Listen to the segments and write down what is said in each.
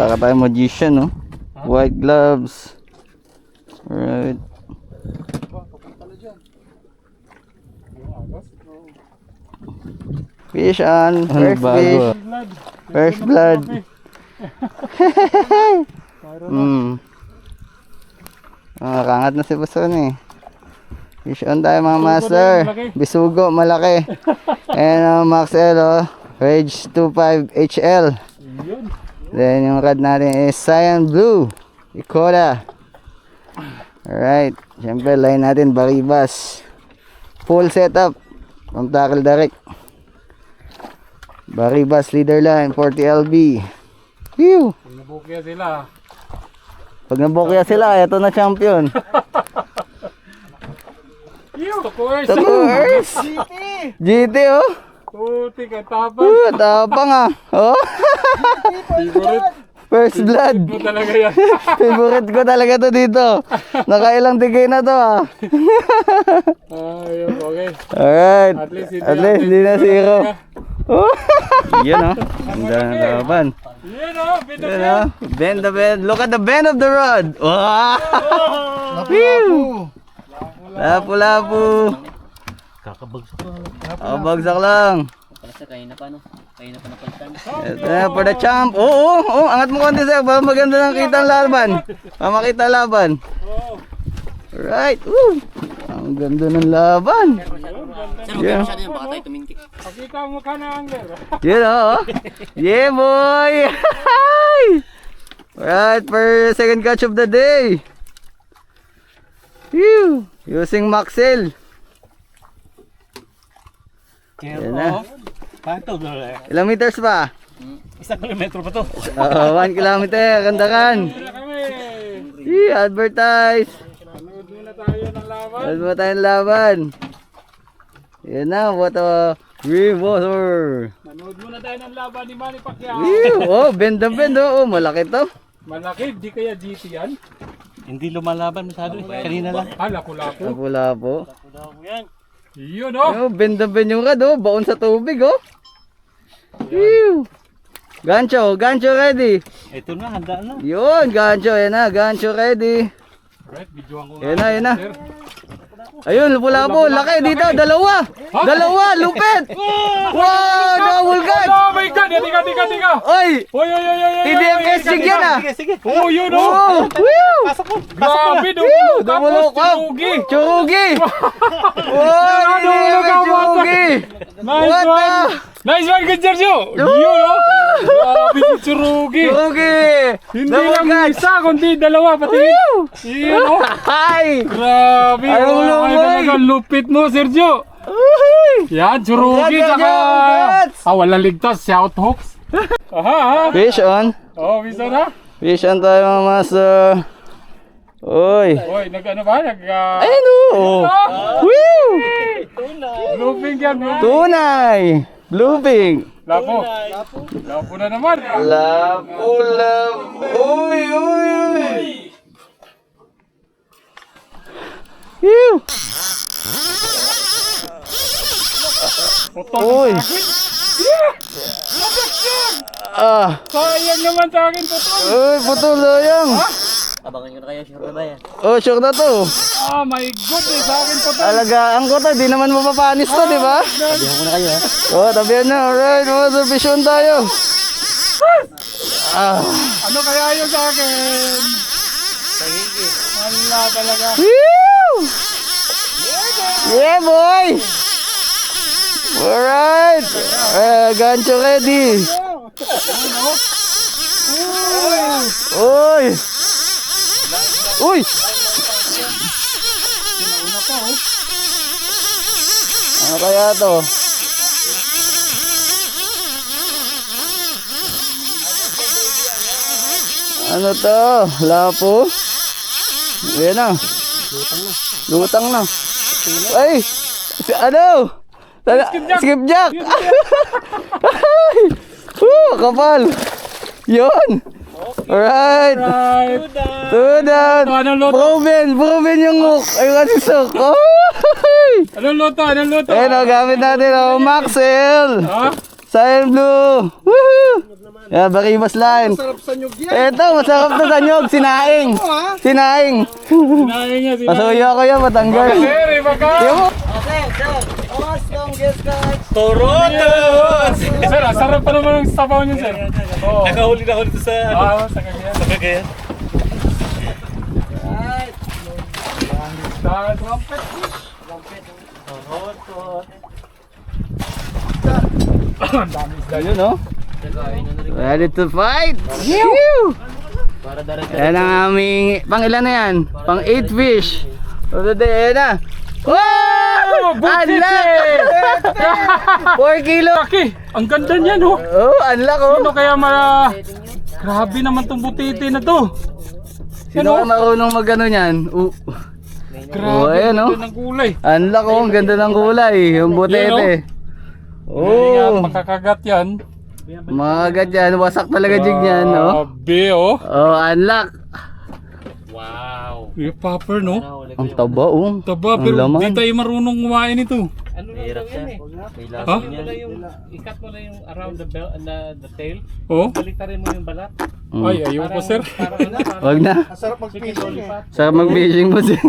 Para tayo magician, no? White gloves. Alright. Fish on. First fish. First blood. Kangat na si Buson eh. Fish on tayo mga master. Bisugo, malaki. And Maxel, oh. Rage 25 HL. Then yung rod natin is Cyan Blue Ikoda. Alright. Siyempre line natin Baribas. Full setup from tackle direct. Baribas leader line 40 LB. Phew. Pag nabukya sila. Pag nabukya sila, ito na champion. Course. GT oh. Puti ka, tapang. Tapang ah. Oh. Favorite. First blood. Mo talaga yan. Favorite ko talaga to dito. Nakailang tigay na to ah. Ayun, okay. Alright. At least hindi na zero. Oh. Yan oh. Ganda ng laban. Yan oh, bend Yan oh. Bend the bend. Look at the bend of the rod. Wow. Lapu-lapu. Kakabagsak lang. Kaya na pa no? Kaya na pa napalitan. Ito na for the champ. Oo, angat mo konti sa'yo para maganda ng kita ang laban. Para makita laban. Alright. Ang ganda ng laban. Sir, huwag masyado yun. Baka tayo tumingkik. Pakita mo ka na angler. Yan oh. Yeah boy. Alright, for second catch of the day. Phew. Using Maxel. Yan na. Ilang meters pa? 1 kilometro pa to. 1 kilometer, kandakan. Advertise. Nanood muna tayo ng laban. Ano ba tayong laban? Yan na, what a river. Nanood muna tayo ng laban ni Manny Pacquiao. Oh, bend na bend oh. Malaki to. Malaki, di kaya GT yan? Hindi lumalaban masyado eh. Kanina lang. Lako-lako. Lapu-lapu. Yun oh. Oh, bend na bend yung rad oh. Baon sa tubig oh. Phew. Gancho ready. Ito na, handa na. Yun, gancho, yan na, gancho ready. Right, videoan ko Yan na. Ayun, lapu-lapu, laki dito, dalawa. Dalawa, lupit. Wow, double catch. Oh my God, tika. Oy, Oy. TDMS jig yan ah. Sige. Oh, yun oh. Oh, whew. Grabe, Double tapos cup. churugi. Churugi. Wow, TDMS churugi. What the? Nice one, good Sergio. Yun oh. Grabe si churugi. Churugi. Hindi Double lang catch. isa, kundi dalawa pati. Yun oh. Hi. Grabe. Ayaw oh, lumoy. talaga, lupit mo, Sergio. Yan, churugi. Congrats. Tsaka, walang ligtas, shout hooks. Aha. Fish on. Oh, bisa na. Fish on tayo mga master. Oy. Oy, nag-ano ba? Ayun oh. Woo. Looping yan, no? Tunay. Blueping. Lapo. Lapo na naman. Lapu. Uy. Phew. Uy. Sayang naman sa akin, putol. Uy, putol sayang. Abangan ko na kayo, sure ba yan? Oh, sure na to. Oh my God, sa akin putol. Alagaan ko to, di naman mapapanis to, di ba? Sabihan ko na kayo ha. Oh, tabihan na. Alright, mga submission tayo. Ano kaya yun sa akin? Wala talaga. Woo! Yeah, boy! Alright! Gancho ready! Uy! Uy! Ano kaya to? Ano to? Lapo? Ayan na. Lutang na. Ay! Ano? Skipjack! Kapal! Yun! Alright! Two down! Proven yung hook! Ayun kasi sok! Anong luto? Ayun o, gamit natin o, Maxel! Ha? Cyan Blue! Woohoo! Yan, Baribas line. Eto, masarap na sanyog. Sinaing. Sinaing. Sinahin niya, sinahin. Pasuyo ko yan, matanggal. Sir, iba ka. Tiyo mo. Torotos! Sir, ang sarap pa naman ng sabaw niyo, sir. Oo. Nakahuli na ako dito sa ano. Sa Cagayan. Sa Cagayan. Dahil trumpet. Ang dami isda yun. Yun, no? Ready to fight! Phew! Yan ang aming... Pang ilan na yan? Pang 8 fish. So today, yan na. Wow! Unlock! 4 kilo! Laki! Ang ganda niyan, oh. Oh, unlock, oh. Ano kaya Grabe naman tong butiti na to. Sino ka marunong mag-ano niyan? Grabe, ayan, ang oh. ganda ng kulay. Unlock, oh. Ang ganda ng kulay. Yung butete. Oh. Oh. Makakagat yan. Mga yan. Wasak talaga jig niyan, no? Grabe, oh. Oh, unlock. Wow. Yung popper, no? Ang taba, oh. Taba, Ang pero laman. di tayo marunong kumain ito. Mahirap siya. Ha? Ikat mo lang yung around the tail. Oh? Baliktarin mo yung balat. Ay, ayoko, sir. Wag na. Sarap mag-fishing mo siya.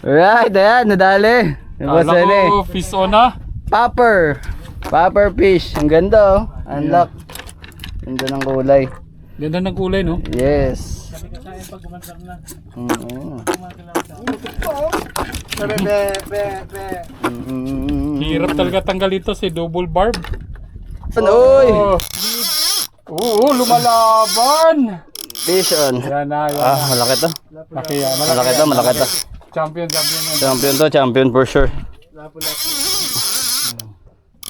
Alright, ayan, nadali. Yung boss Alam yan eh. ko, fish on na. Popper. Popper fish. Ang ganda, oh. Unlock. Ganda ng kulay. Ganda ng kulay, no? Yes. Hirap talaga tanggal ito si double barb. Uy! Oo, lumalaban! Fish on. Yan na, yan. Ah, malaki to. Laki yan. Malaki to, malaki to. Champion yan. Champion to, champion for sure.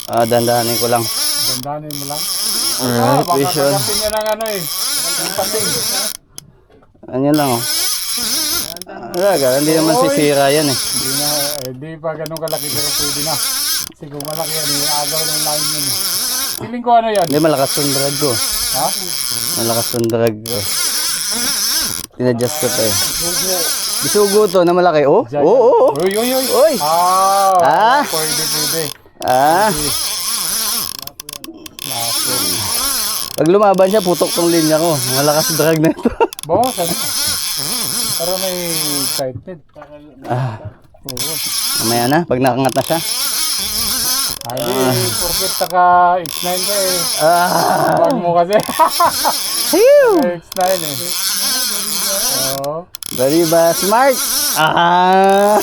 Ah, dandahanin ko lang. Dandanin mo lang. Alright, Baka fish on. kagapin niya ng ano eh. Yung pating. Ano lang, oh. Alaga, hindi naman sisira yan eh. Hindi na, di pa ganun kalaki pero pwede na. Kasi kung malaki yan, agaw ng line yun eh. Feeling ko ano yan? Hindi, malakas tong drag ko. Ha? Malakas tong drag ko. Tinadjust ko to eh. Bisugo to na malaki. Oh, Diyan oh, yan. oh, oh. Uy, uy, uy. Uy. Ah, Ah. pwede. Ah. Pag lumaban siya, putok tong linya ko. Malakas drag na ito. Bawasan mo. Para may excited. Ah, Oo. mamaya na, pag nakangat na siya. Ay, porket taka X9 ka eh. Ah. Wag mo kasi. Phew. X9 eh. Oo. Very ba smart. Ah.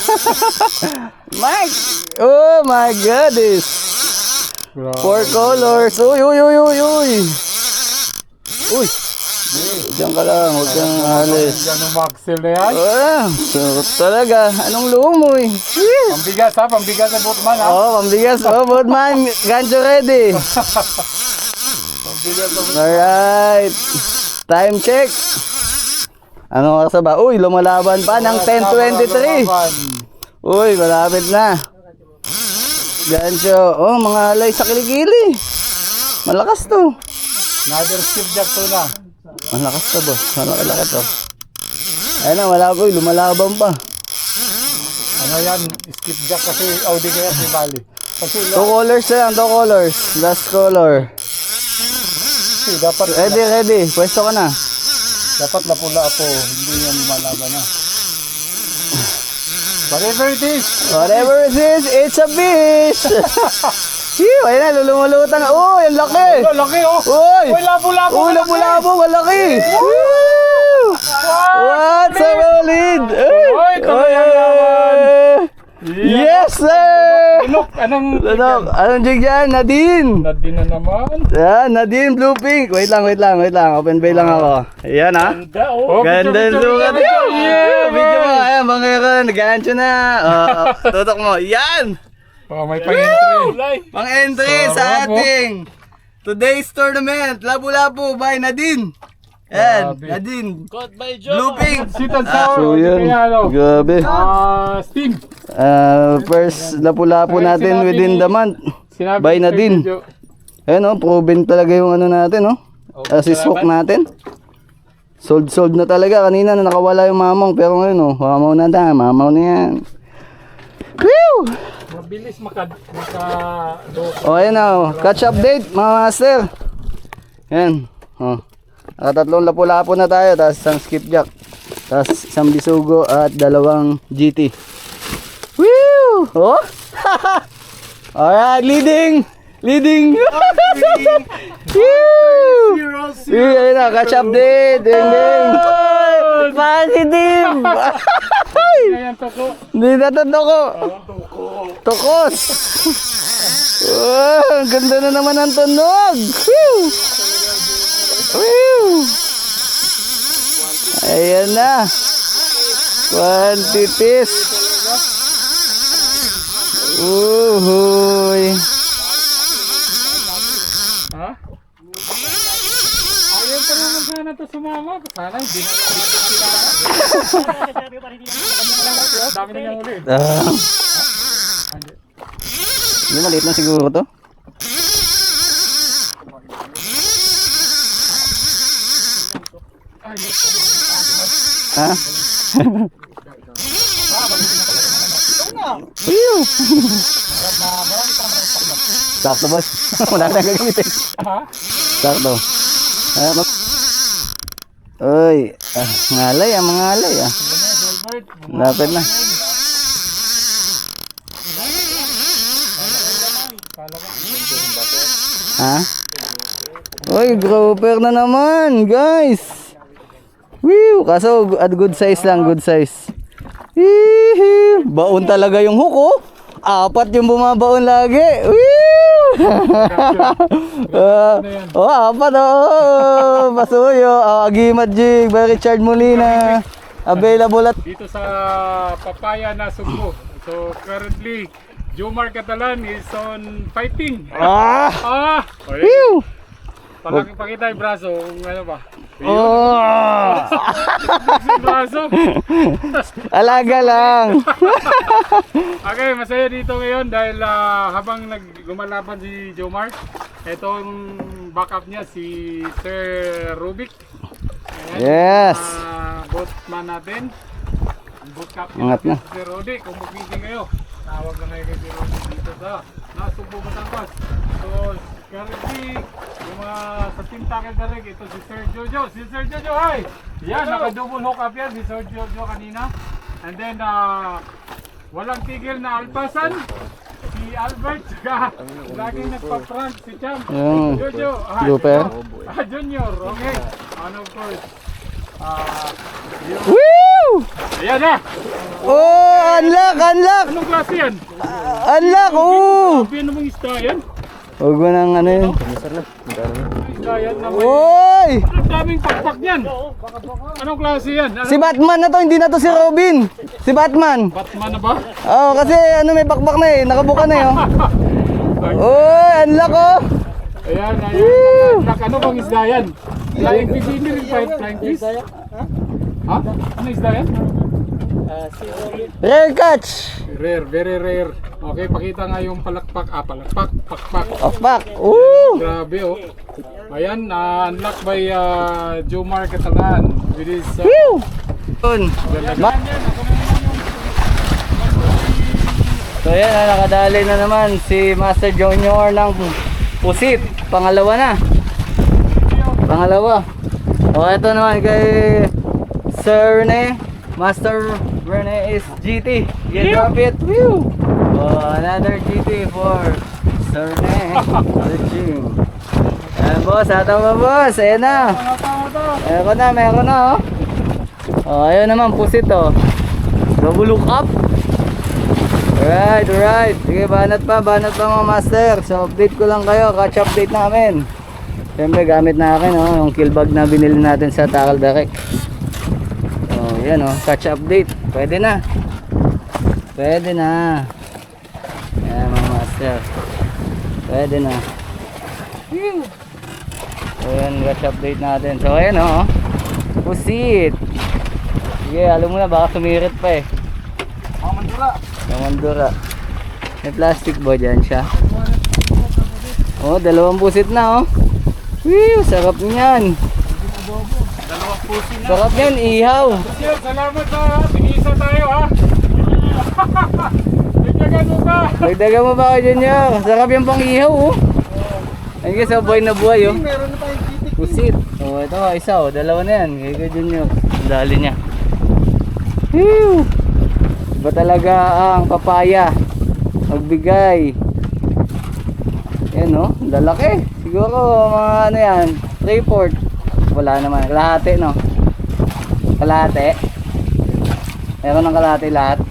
Smart. Oh my goodness. Grabe. 4 colors. Uy, uy, uy, uy, uy. Uy. Diyan ka lang, huwag kang alis. Ganun maxil na yan. Ah, sarap talaga. Anong lumoy? Pambigas ha, pambigas sa boatman ha. Oh, pambigas. Oh, boatman. Gancho ready. Pambigas sa Alright. Time check. Ano oras na ba? Uy, lumalaban pa ng 10:23. Uy, malapit na. Gancho. Oh, mga alay sa kilikili. Malakas to. Another skipjack to na. Malakas to, boss. Malaki to. Ayun na, wala ko. Lumalaban pa. Ano yan, skipjack kasi Audi kaya si Bali. Kasi 2 colors na lang, 2 colors. Last color. dapat Ready. Pwesto ka na. dapat lapula po, hindi yan lumalaban na. Whatever it is. Whatever it is, it's a fish! Hiyo, ayun na, lulumulutan na. Uy, ang laki! Oh, laki oh. Uy! Uy, labo-labo. Uy, labo-labo, malaki! Woo! What? So solid! Uy, kaya naman. Yes, sir! Look, anong Anong jig yan? Nadine! Nadine na naman. Yan, Nadine Blue Pink. Wait lang. Open bay lang ako. Ayan, ha? Oh, Ganda yung sukat. Yeah, Video mo. Ayan, bangero. Nag-gancho na. Tutok mo. Yan! Oh, may pang-entry. Pang-entry sa ating today's tournament. Labu-labu by Nadine. Yan, Grabe. Nadine. Caught by Joe. Blue Pink. Sweet and sour. So Hindi yan. kaya ano. Grabe. Steam. First lapu-lapu Ayun, natin sinabi within ni- the month. Sinabi By ni Sir Nadine. Jojo. Ayan o, proven talaga yung ano natin o. Assist hook natin. Sold na talaga. Kanina na nakawala yung mamang. Pero ngayon o, mamaw na yan. Whew! Mabilis maka O, ayan na, oh. Catch update, mga master. Yan. Oh. Nakatatlong lapu-lapo na tayo, tapos isang skipjack, tapos isang bisugo at 2 GT. Woo! Oh! Alright, leading! Leading! Woo! Ayan na, catch update! Ding, ding! Positive! Ayan, toko. Hindi na to toko. Tokos! Oh, ang ganda na naman ang tunog! Woo! Woo! Ayan na. Quantities. Uhuy. Ha? Ayaw pa naman sana to sumama. Sana hindi na dami na niyang uli. Hindi, maliit lang siguro to. Ha? Whew! Sakto boss. Wala na gagamitin. Ha? Sakto. Uy, ngalay ah, mga ngalay ah. Lapit na. Ha? Uy, grouper na naman, guys. Woo! Kaso at good size lang, good size. Hihi! Baon talaga yung hook, oh. 4 yung bumabaon lagi. Woo! Oh, 4 oh. Basuyo, Agimat Jig, by Richard Molina. Available at Dito sa Papaya na Sugbo. So currently, Jomar Catalan is on fighting. Okay. Woo! Pakita yung braso kung ano ba. Oh! Yung braso. Alaga lang. Okay, masaya dito ngayon dahil habang lumalaban si Jomar, itong backup niya si Sir Rubik. Ayan, Yes. Boatman natin. Boat captain Angat na. natin si Sir Rodi. Kung mag-meeting kayo, tawag na kayo kay Sir Rodi dito sa Nasugbo, Batangas. So, currently, yung mga sa Team Tackle Direct, ito si Sir Jojo. Si Sir Jojo, hi! Yan, naka-double hook up yan si Sir Jojo kanina. And then, walang tigil na alpasan. Si Albert, laging nagpa-prank si Cham. Yung Jojo, grouper. Junior, okay. And of course, Woo! ayan na! Oh, unlock, unlock. Anong klase yan? Unlock, oh. Sabi namang isda yan? Huwag mo nang ano yun. Isda yan na may... Oy! Ang daming pakpak yan! Anong klase yan? Si Batman na to, hindi na to si Robin. Si Batman. Batman na ba? Oh, kasi ano may pakpak na eh, nakabuka na eh. Oh. Oy, unlock oh. Ayan, ayan. Ano bang isda yan? Flying fish, hindi rin flying fish? Ha? Ano isda yan? Rare catch. Rare, very rare. Okay, pakita nga yung palakpak. Palakpak, pakpak. Pakpak. Ooh. Grabe oh. Ayan, unlock by Jomar Catalan with his... Whew. So yan, nakadali na naman si Master Junior ng pusit. Pangalawa na. Pangalawa. O ito naman kay Sir Rene. Master Rene is GT. Get drop it. Whew. Oh, another GT for Sir Rene. Searching. Ayan boss, ato ba boss? Ayan na. Meron na oh. Oh, ayun naman pusit oh. Double look up. Alright, alright. Sige, banat pa mga master. So, update ko lang kayo. Catch update namin. Siyempre, gamit na akin, oh, yung kill bag na binili natin sa Tackle Direct. Oh, yan, oh. Catch update. Pwede na. Pwede na. Yan, mga master. Pwede na. So, yan, catch update natin. So, ayan, oh. Pusit. Sige, alam mo na, baka sumirit pa eh. Mandura. May plastic ba dyan siya? Oh, 2 pusit na oh. Whew, sarap niyan. 2 pusit na. Sarap niyan, ihaw. Sir, salamat sa pinisa tayo ha. Bigyan Dagdagan mo pa. Dagdagan mo ba ako, Junior? Sarap yung pang-ihaw, oh. Ayun guys, oh, buhay na buhay, oh. Meron na tayong titik. Pusit. Oh, ito, isa, oh. Dalawa na yan. Kaya Junior. Ang dali niya. Whew! Iba talaga ang papaya. Magbigay. Yan, oh. Lalaki. Siguro, mga ano yan. 3/4. Wala naman. Kalahati, no? Kalahati. Meron ng kalahati lahat.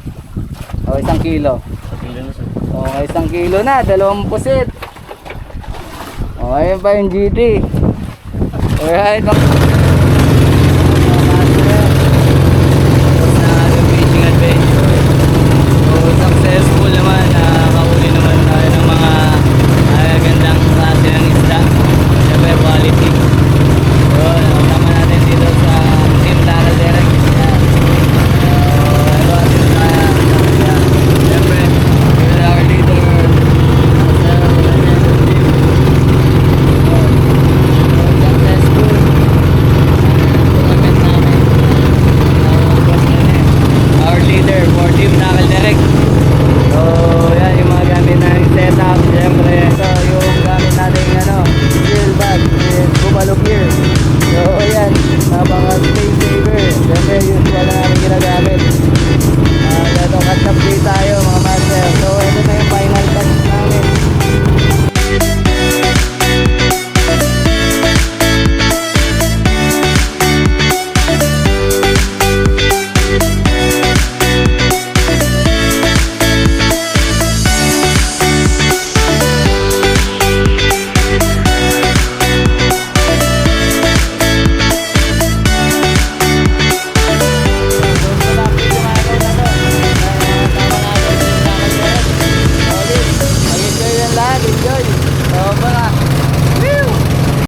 O, 1 kilo. Okay, 1 kilo na. 2 pusit. O, ayun pa yung GT. Alright.